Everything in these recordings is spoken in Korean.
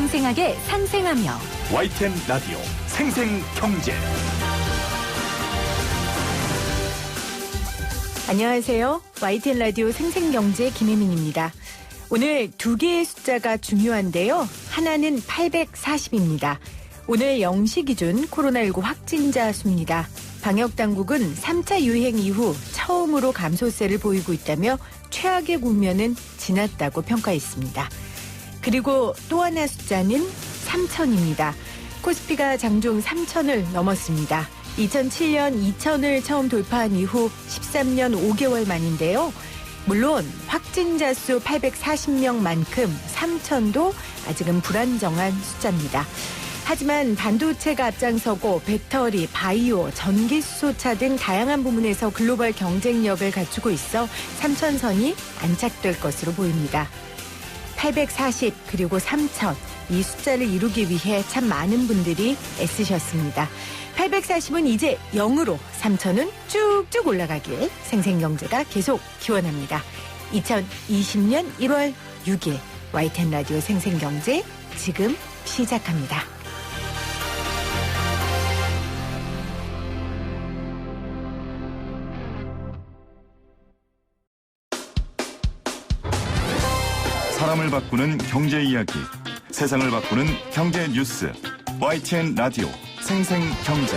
생생하게 상생하며 YTN 라디오 생생경제. 안녕하세요. YTN 라디오 생생경제 김혜민입니다. 오늘 두 개의 숫자가 중요한데요. 하나는 840입니다. 오늘 0시 기준 코로나19 확진자 수입니다. 방역당국은 3차 유행 이후 처음으로 감소세를 보이고 있다며 최악의 국면은 지났다고 평가했습니다. 그리고 또 하나 숫자는 3,000입니다. 코스피가 장중 3,000을 넘었습니다. 2007년 2,000을 처음 돌파한 이후 13년 5개월 만인데요. 물론 확진자 수 840명만큼 3,000도 아직은 불안정한 숫자입니다. 하지만 반도체가 앞장서고 배터리, 바이오, 전기수소차 등 다양한 부문에서 글로벌 경쟁력을 갖추고 있어 3,000선이 안착될 것으로 보입니다. 840 그리고 3,000 이 숫자를 이루기 위해 참 많은 분들이 애쓰셨습니다. 840은 이제 0으로 3,000은 쭉쭉 올라가길 생생경제가 계속 기원합니다. 2020년 1월 6일 YTN 라디오 생생경제 지금 시작합니다. 사람을 바꾸는 경제 이야기, 세상을 바꾸는 경제 뉴스. YTN 라디오 생생경제.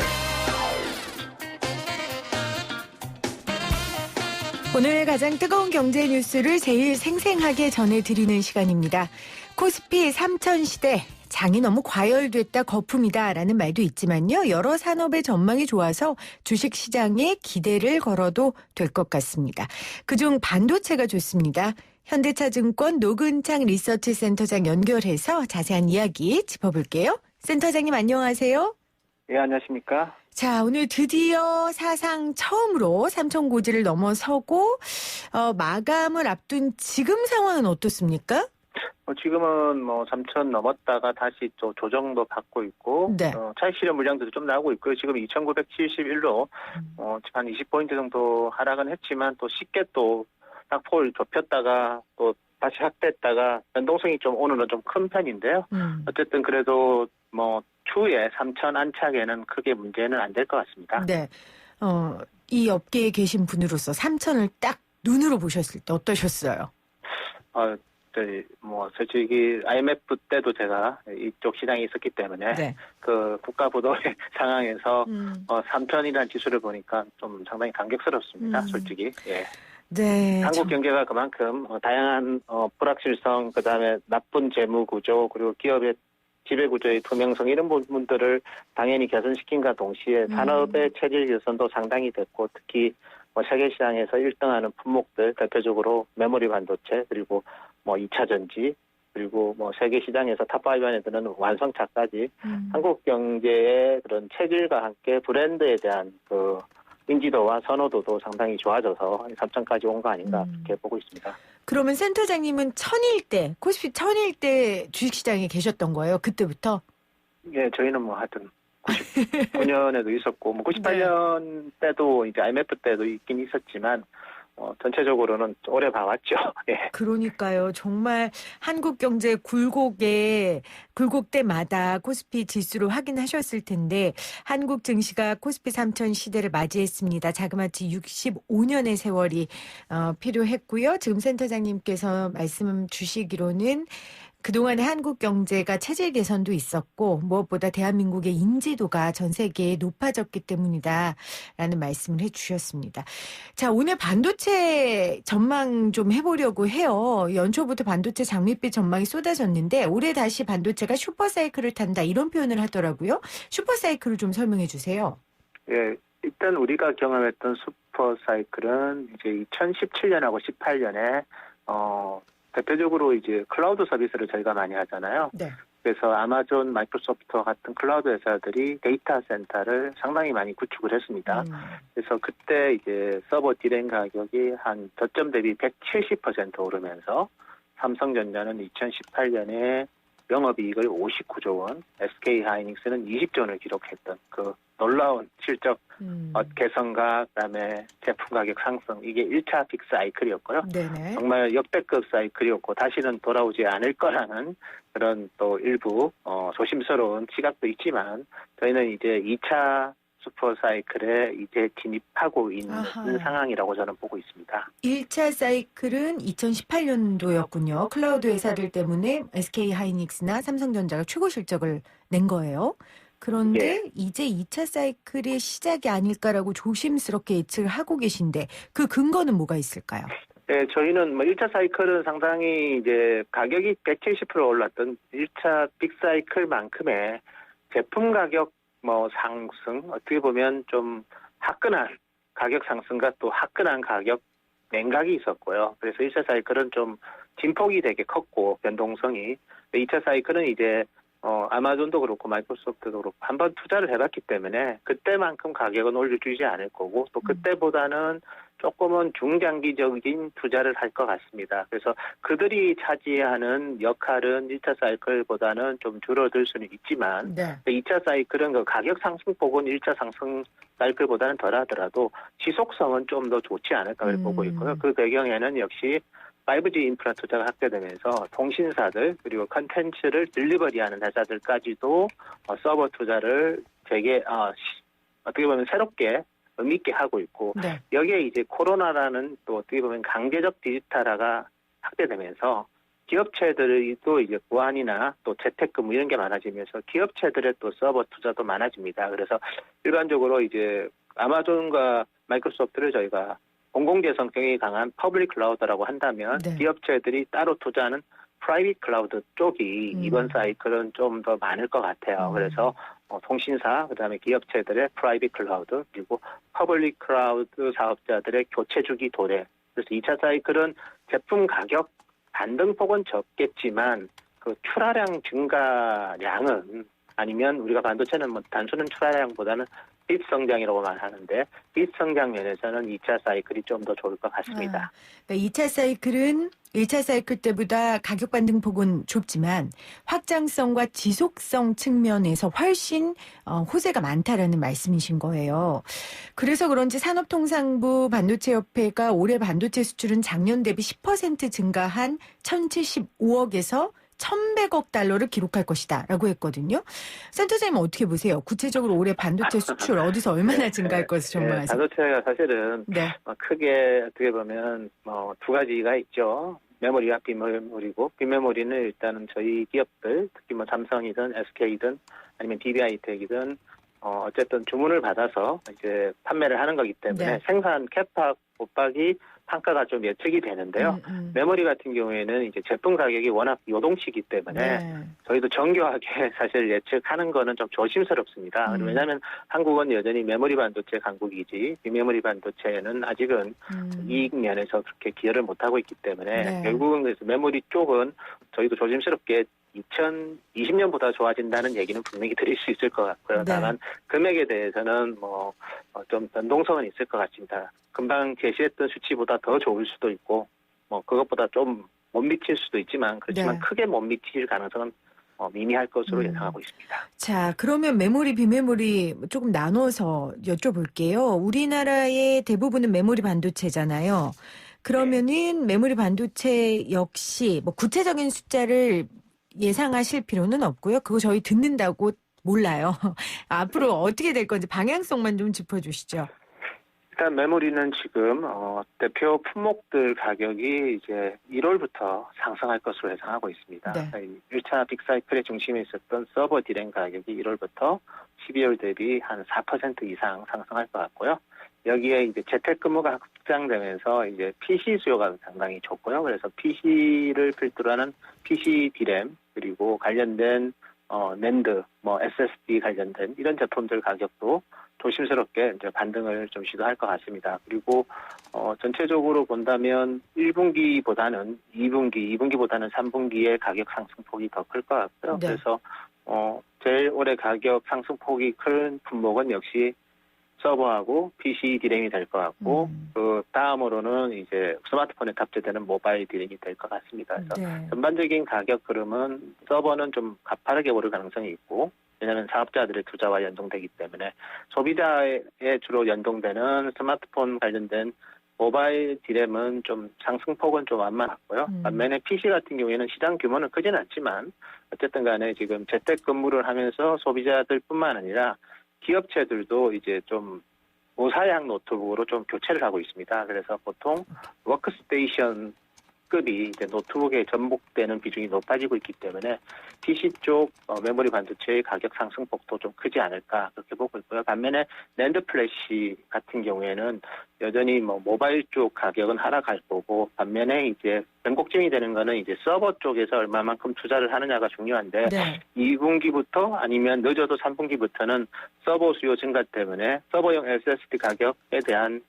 오늘 가장 뜨거운 경제 뉴스를 제일 생생하게 전해드리는 시간입니다. 코스피 3,000 시대, 장이 너무 과열됐다 거품이다라는 말도 있지만요. 여러 산업의 전망이 좋아서 주식시장에 기대를 걸어도 될 것 같습니다. 그중 반도체가 좋습니다. 현대차증권 노근창 리서치센터장 연결해서 자세한 이야기 짚어볼게요. 센터장님 안녕하세요. 예, 안녕하십니까. 자, 오늘 드디어 사상 처음으로 3,000 고지를 넘어서고 마감을 앞둔 지금 상황은 어떻습니까? 지금은 3,000 넘었다가 다시 또 조정도 받고 있고, 네. 차익 실현 물량들도 좀 나오고 있고요. 지금 2,971로 한 20포인트 정도 하락은 했지만 또 쉽게 또 낙폭을 좁혔다가 또 다시 확대했다가 변동성이 좀 오늘은 좀 큰 편인데요. 어쨌든 그래도 추후에 3,000 안착에는 크게 문제는 안 될 것 같습니다. 네. 이 업계에 계신 분으로서 3,000을 딱 눈으로 보셨을 때 어떠셨어요? 솔직히 IMF 때도 제가 이쪽 시장에 있었기 때문에 네. 그 국가 부도의 상황에서 3,000이라는 지수를 보니까 좀 상당히 감격스럽습니다. 솔직히. 예. 네. 한국 경제가 그만큼 다양한 불확실성, 그다음에 나쁜 재무 구조, 그리고 기업의 지배 구조의 투명성 이런 부분들을 당연히 개선시킨과 동시에 산업의 체질 개선도 상당히 됐고, 특히 세계 시장에서 1등하는 품목들 대표적으로 메모리 반도체, 그리고 2차 전지, 그리고 세계 시장에서 탑5 안에 드는 완성차까지 한국 경제의 그런 체질과 함께 브랜드에 대한 그 인지도와 선호도도 상당히 좋아져서 3,000까지 온 거 아닌가 그렇게 보고 있습니다. 그러면 센터장님은 1,000일 때, 코스피 1,000일 때 주식시장에 계셨던 거예요? 그때부터? 예, 저희는 하여튼 99년에도 있었고, 98년 때도 이제 IMF 때도 있긴 있었지만, 전체적으로는 오래 봐왔죠. 예. 그러니까요. 정말 한국 경제 굴곡 때마다 코스피 지수를 확인하셨을 텐데 한국 증시가 코스피 3,000 시대를 맞이했습니다. 자그마치 65년의 세월이 필요했고요. 지금 센터장님께서 말씀 주시기로는 그동안의 한국 경제가 체질 개선도 있었고 무엇보다 대한민국의 인지도가 전 세계에 높아졌기 때문이다라는 말씀을 해주셨습니다. 자, 오늘 반도체 전망 좀 해보려고 해요. 연초부터 반도체 장밋빛 전망이 쏟아졌는데 올해 다시 반도체가 슈퍼사이클을 탄다 이런 표현을 하더라고요. 슈퍼사이클을 좀 설명해 주세요. 예, 일단 우리가 경험했던 슈퍼사이클은 이제 2017년하고 18년에 대표적으로 이제 클라우드 서비스를 저희가 많이 하잖아요. 네. 그래서 아마존, 마이크로소프트 같은 클라우드 회사들이 데이터 센터를 상당히 많이 구축을 했습니다. 그래서 그때 이제 서버 디램 가격이 한 저점 대비 170% 오르면서 삼성전자는 2018년에 영업이익을 59조 원, SK 하이닉스는 20조 원을 기록했던 그 놀라운 실적 개선과 그다음에 제품 가격 상승 이게 1차 빅 사이클이었고요. 네네. 정말 역대급 사이클이었고 다시는 돌아오지 않을 거라는 그런 또 일부 조심스러운 시각도 있지만 저희는 이제 2차 슈퍼 사이클에 이제 진입하고 있는 아하. 상황이라고 저는 보고 있습니다. 1차 사이클은 2018년도였군요. 클라우드 회사들 때문에 SK 하이닉스나 삼성전자가 최고 실적을 낸 거예요. 그런데 이제 2차 사이클의 시작이 아닐까라고 조심스럽게 예측을 하고 계신데 그 근거는 뭐가 있을까요? 네, 저희는 1차 사이클은 상당히 이제 가격이 170% 올랐던 1차 빅 사이클만큼의 제품 가격 상승, 어떻게 보면 좀 화끈한 가격 상승과 또 화끈한 가격 냉각이 있었고요. 그래서 1차 사이클은 좀 진폭이 되게 컸고, 변동성이. 2차 사이클은 이제, 아마존도 그렇고, 마이크로소프트도 그렇고, 한번 투자를 해봤기 때문에, 그때만큼 가격은 올려주지 않을 거고, 또 그때보다는 조금은 중장기적인 투자를 할 것 같습니다. 그래서 그들이 차지하는 역할은 1차 사이클보다는 좀 줄어들 수는 있지만 네. 2차 사이클은 그 가격 상승폭은 1차 상승 사이클보다는 덜하더라도 지속성은 좀 더 좋지 않을까 보고 있고요. 그 배경에는 역시 5G 인프라 투자가 확대되면서 통신사들 그리고 컨텐츠를 딜리버리하는 회사들까지도 서버 투자를 어떻게 보면 새롭게 의미 있게 하고 있고 네. 여기에 이제 코로나라는 또 어떻게 보면 강제적 디지털화가 확대되면서 기업체들이 또 이제 보안이나 또 재택근무 이런 게 많아지면서 기업체들의 또 서버 투자도 많아집니다. 그래서 일반적으로 이제 아마존과 마이크로소프트를 저희가 공공재 성격이 강한 퍼블릭 클라우드라고 한다면 네. 기업체들이 따로 투자하는 프라이빗 클라우드 쪽이 이번 사이클은 좀 더 많을 것 같아요. 그래서 통신사, 그다음에 기업체들의 프라이빗 클라우드, 그리고 퍼블릭 클라우드 사업자들의 교체 주기 도래. 그래서 2차 사이클은 제품 가격 반등폭은 적겠지만 그 출하량 증가량은 아니면 우리가 반도체는 단순한 출하량보다는 빚 성장이라고 말하는데 빚 성장 면에서는 2차 사이클이 좀 더 좋을 것 같습니다. 그러니까 2차 사이클은 1차 사이클 때보다 가격 반등폭은 좁지만 확장성과 지속성 측면에서 훨씬 호재가 많다라는 말씀이신 거예요. 그래서 그런지 산업통상부 반도체협회가 올해 반도체 수출은 작년 대비 10% 증가한 1,075억에서 1,100억 달러를 기록할 것이다 라고 했거든요. 센터장님 어떻게 보세요? 구체적으로 올해 반도체 수출 어디서 얼마나 증가할 것을 전망하세요? 반도체가 사실은 네. 크게 어떻게 보면 두 가지가 있죠. 메모리와 빈메모리고 빈메모리는 일단은 저희 기업들 특히 삼성이든 SK든 아니면 DB하이텍이든 어쨌든 주문을 받아서 이제 판매를 하는 거기 때문에 네. 생산 캐파 곱하기 판가가 좀 예측이 되는데요. 메모리 같은 경우에는 이제 제품 가격이 워낙 요동치기 때문에 네. 저희도 정교하게 사실 예측하는 거는 좀 조심스럽습니다. 왜냐하면 한국은 여전히 메모리 반도체 강국이지 비메모리 반도체는 아직은 이익 면에서 그렇게 기여를 못하고 있기 때문에 네. 결국은 그래서 메모리 쪽은 저희도 조심스럽게 2020년보다 좋아진다는 얘기는 분명히 드릴 수 있을 것 같고요. 네. 다만 금액에 대해서는 좀 변동성은 있을 것 같습니다. 금방 제시했던 수치보다 더 좋을 수도 있고 그것보다 좀 못 미칠 수도 있지만 그렇지만 네. 크게 못 미칠 가능성은 미미할 것으로 예상하고 있습니다. 자, 그러면 메모리, 비메모리 조금 나눠서 여쭤볼게요. 우리나라의 대부분은 메모리 반도체잖아요. 그러면은 메모리 반도체 역시 구체적인 숫자를 예상하실 필요는 없고요. 그거 저희 듣는다고 몰라요. 앞으로 어떻게 될 건지 방향성만 좀 짚어주시죠. 일단 메모리는 지금 대표 품목들 가격이 이제 1월부터 상승할 것으로 예상하고 있습니다. 네. 1차 빅사이클의 중심에 있었던 서버 디램 가격이 1월부터 12월 대비 한 4% 이상 상승할 것 같고요. 여기에 이제 재택근무가 확장되면서 이제 PC 수요가 상당히 좋고요. 그래서 PC를 필두로 하는 PC 디램 그리고 관련된 낸드, SSD 관련된 이런 제품들 가격도 조심스럽게 이제 반등을 좀 시도할 것 같습니다. 그리고 전체적으로 본다면 1분기보다는 2분기보다는 3분기의 가격 상승폭이 더 클 것 같고요. 네. 그래서 제일 올해 가격 상승폭이 큰 품목은 역시 서버하고 PC 디램이 될 것 같고 그 다음으로는 이제 스마트폰에 탑재되는 모바일 디램이 될 것 같습니다. 그래서 네. 전반적인 가격 흐름은 서버는 좀 가파르게 오를 가능성이 있고 왜냐하면 사업자들의 투자와 연동되기 때문에 소비자에 주로 연동되는 스마트폰 관련된 모바일 디램은 좀 상승폭은 좀 완만하고요. 반면에 PC 같은 경우에는 시장 규모는 크진 않지만 어쨌든 간에 지금 재택근무를 하면서 소비자들뿐만 아니라 기업체들도 이제 좀 고사양 노트북으로 좀 교체를 하고 있습니다. 그래서 보통 워크스테이션 급이 이제 노트북에 전복되는 비중이 높아지고 있기 때문에 PC 쪽 메모리 반도체의 가격 상승폭도 좀 크지 않을까 그렇게 보고 있고요. 반면에 낸드 플래시 같은 경우에는 여전히 모바일 쪽 가격은 하락할 거고 반면에 이제 변곡점이 되는 거는 이제 서버 쪽에서 얼마만큼 투자를 하느냐가 중요한데 네. 2분기부터 아니면 늦어도 3분기부터는 서버 수요 증가 때문에 서버용 SSD 가격에 대한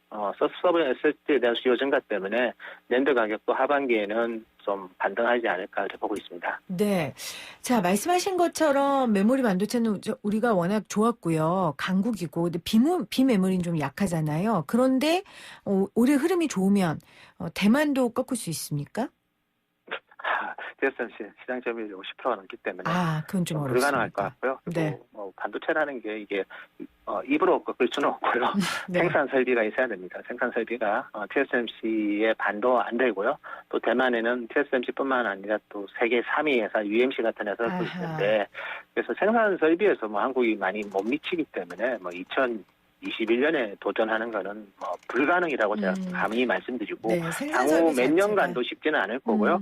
서버용 SSD에 대한 수요 증가 때문에 낸드 가격도 하반기에는 좀 반등하지 않을까 이렇게 보고 있습니다. 네. 자, 말씀하신 것처럼 메모리 반도체는 우리가 워낙 좋았고요. 강국이고, 근데 비메모리는 좀 약하잖아요. 그런데 올해 흐름이 좋으면 대만도 꺾을 수 있습니까? TSMC 시장 점유율이 50%가 넘기 때문에 그건 좀 불가능할 것 어렵습니다. 같고요. 네. 그리고 반도체라는 게 이게 입으로 꺾을 수는 없고요. 네. 생산 설비가 있어야 됩니다. 생산 설비가 TSMC의 반도 안 되고요. 또 대만에는 TSMC뿐만 아니라 또 세계 3위 회사 UMC 같은 회사도 있는데 그래서 생산 설비에서 한국이 많이 못 미치기 때문에 2021년에 도전하는 거는 불가능이라고 제가 감히 말씀드리고 네, 향후 몇 년간도 쉽지는 않을 거고요.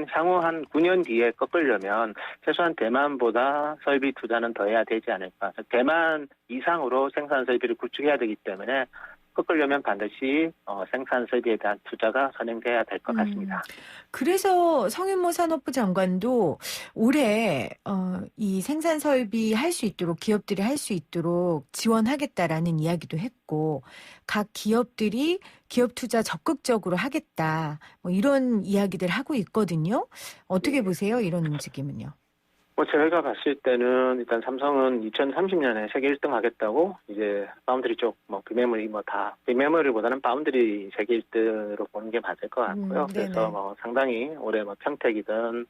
향후 한 9년 뒤에 꺾으려면 최소한 대만보다 설비 투자는 더 해야 되지 않을까. 대만 이상으로 생산 설비를 구축해야 되기 때문에 꺾으려면 반드시 생산 설비에 대한 투자가 선행돼야 될 것 같습니다. 그래서 성윤모 산업부 장관도 올해 이 생산 설비 할 수 있도록 기업들이 할 수 있도록 지원하겠다라는 이야기도 했고 각 기업들이 기업 투자 적극적으로 하겠다 이런 이야기들 하고 있거든요. 어떻게 보세요? 이런 움직임은요? 저희가 봤을 때는 일단 삼성은 2030년에 세계 1등 하겠다고 이제 파운드리 쪽 비메모리 비메모리보다는 파운드리 세계 1등으로 보는 게 맞을 것 같고요. 그래서 상당히 올해 평택이든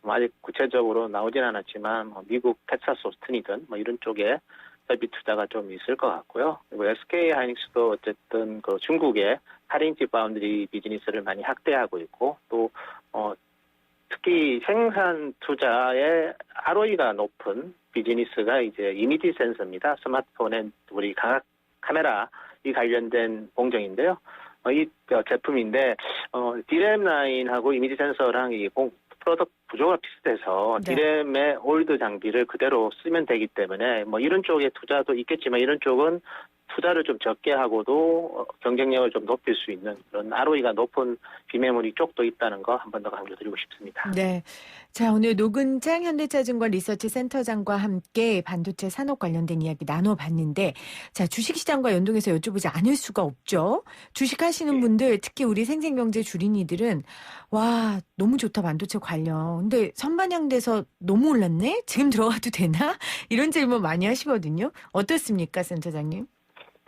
아직 구체적으로 나오진 않았지만 미국 텍사스 오스틴이든 이런 쪽에 설비 투자가 좀 있을 것 같고요. 그리고 SK 하이닉스도 어쨌든 그 중국의 8인치 파운드리 비즈니스를 많이 확대하고 있고 또 특히 생산 투자의 ROE가 높은 비즈니스가 이제 이미지 센서입니다. 스마트폰의 우리 카메라 이 관련된 공정인데요. 이 제품인데 디램 라인하고 이미지 센서랑 이 프로덕트 구조가 비슷해서 디램의 올드 장비를 그대로 쓰면 되기 때문에 이런 쪽에 투자도 있겠지만 이런 쪽은 투자를 좀 적게 하고도 경쟁력을 좀 높일 수 있는 그런 ROE가 높은 비메모리 쪽도 있다는 거 한 번 더 강조드리고 싶습니다. 네. 자, 오늘 노근창 현대차증권 리서치 센터장과 함께 반도체 산업 관련된 이야기 나눠봤는데 자, 주식시장과 연동해서 여쭤보지 않을 수가 없죠. 주식하시는 분들 특히 우리 생생경제 주린이들은 와 너무 좋다 반도체 관련. 근데 선반영돼서 너무 올랐네? 지금 들어가도 되나? 이런 질문 많이 하시거든요. 어떻습니까, 센터장님?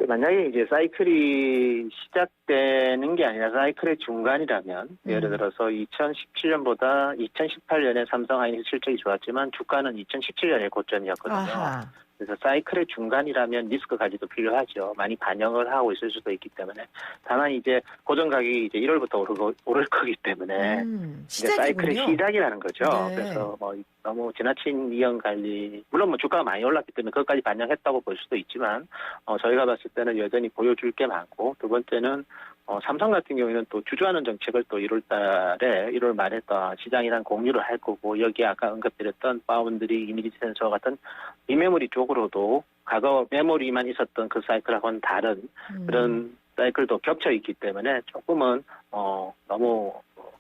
만약에 이제 사이클이 시작되는 게 아니라 사이클의 중간이라면 예를 들어서 2017년보다 2018년에 삼성 하이닉스 실적이 좋았지만 주가는 2017년에 고점이었거든요. 아하. 그래서 사이클의 중간이라면 리스크 가지도 필요하죠. 많이 반영을 하고 있을 수도 있기 때문에. 다만 이제 고정 가격이 이제 1월부터 오를 거기 때문에 이제 사이클의 시작이라는 거죠. 네. 그래서 너무 지나친 이연 관리, 물론 주가가 많이 올랐기 때문에 그것까지 반영했다고 볼 수도 있지만 저희가 봤을 때는 여전히 보여줄 게 많고 두 번째는 삼성 같은 경우에는 또 주주하는 정책을 또 1월 말에 또 시장이랑 공유를 할 거고 여기에 아까 언급드렸던 파운드리 이미지 센서 같은 비메모리 쪽으로도 과거 메모리만 있었던 그 사이클하고는 다른 그런 사이클도 겹쳐 있기 때문에 조금은 너무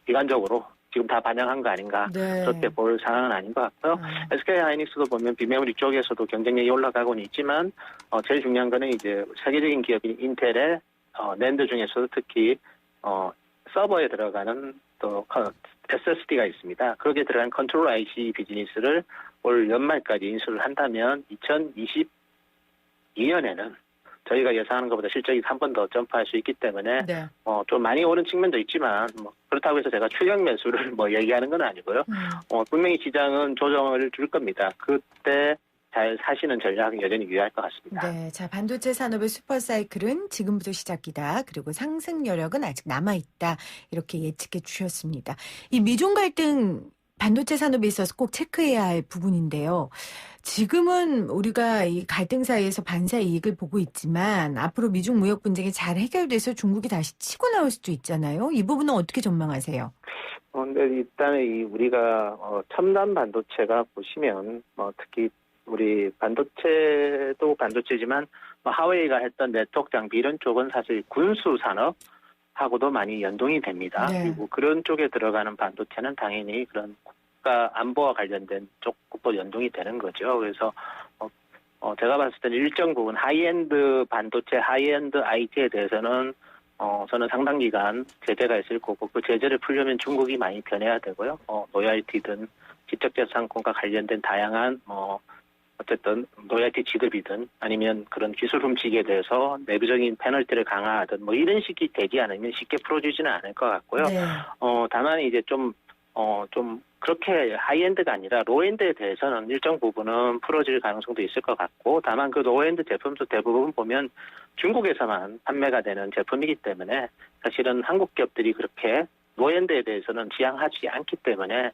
비관적으로 지금 다 반영한 거 아닌가 그렇게 볼 상황은 아닌 것 같고요. SK 하이닉스도 보면 비메모리 쪽에서도 경쟁력이 올라가고는 있지만 제일 중요한 거는 이제 세계적인 기업인 인텔의 낸드 중에서도 특히 서버에 들어가는 또 SSD가 있습니다. 거기에 들어간 컨트롤 IC 비즈니스를 올 연말까지 인수를 한다면 2022년에는 저희가 예상하는 것보다 실적이 한 번 더 점프할 수 있기 때문에 네. 좀 많이 오른 측면도 있지만 뭐 그렇다고 해서 제가 추격 매수를 뭐 얘기하는 건 아니고요. 분명히 시장은 조정을 줄 겁니다. 그때 잘 사시는 전략이 여전히 유효할 것 같습니다. 네, 자, 반도체 산업의 슈퍼사이클은 지금부터 시작이다. 그리고 상승 여력은 아직 남아있다. 이렇게 예측해 주셨습니다. 이 미중 갈등 반도체 산업에 있어서 꼭 체크해야 할 부분인데요. 지금은 우리가 이 갈등 사이에서 반사 이익을 보고 있지만 앞으로 미중 무역 분쟁이 잘 해결돼서 중국이 다시 치고 나올 수도 있잖아요. 이 부분은 어떻게 전망하세요? 근데 일단은 우리가 첨단 반도체가 보시면 특히 우리 반도체도 반도체지만 하웨이가 했던 네트워크 장비 이런 쪽은 사실 군수 산업하고도 많이 연동이 됩니다. 네. 그리고 그런 쪽에 들어가는 반도체는 당연히 그런 국가 안보와 관련된 쪽도 연동이 되는 거죠. 그래서 제가 봤을 때는 일정 부분 하이엔드 반도체, 하이엔드 IT에 대해서는 저는 상당 기간 제재가 있을 거고 그 제재를 풀려면 중국이 많이 변해야 되고요. 로열티든 지적재산권과 관련된 다양한 어쨌든 로열티 지급이든 아니면 그런 기술 훔치기에 대해서 내부적인 페널티를 강화하든 뭐 이런 식이 되지 않으면 쉽게 풀어주지는 않을 것 같고요. 네. 다만 이제 좀 그렇게 하이엔드가 아니라 로엔드에 대해서는 일정 부분은 풀어질 가능성도 있을 것 같고 다만 그 로엔드 제품도 대부분 보면 중국에서만 판매가 되는 제품이기 때문에 사실은 한국 기업들이 그렇게 로엔드에 대해서는 지향하지 않기 때문에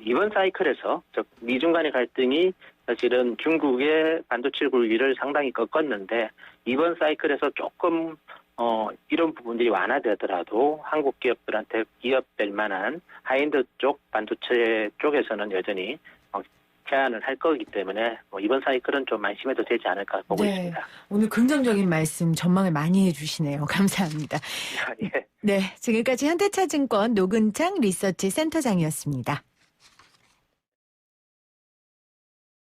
이번 사이클에서 즉 미중 간의 갈등이 사실은 중국의 반도체 굴기를 상당히 꺾었는데 이번 사이클에서 조금 이런 부분들이 완화되더라도 한국 기업들한테 기업될 만한 하이엔드 쪽 반도체 쪽에서는 여전히 제한을 할 거기 때문에 이번 사이클은 좀 안심해도 되지 않을까 보고 네. 있습니다. 오늘 긍정적인 말씀 전망을 많이 해주시네요. 감사합니다. 예. 네, 지금까지 현대차증권 노근창 리서치 센터장이었습니다.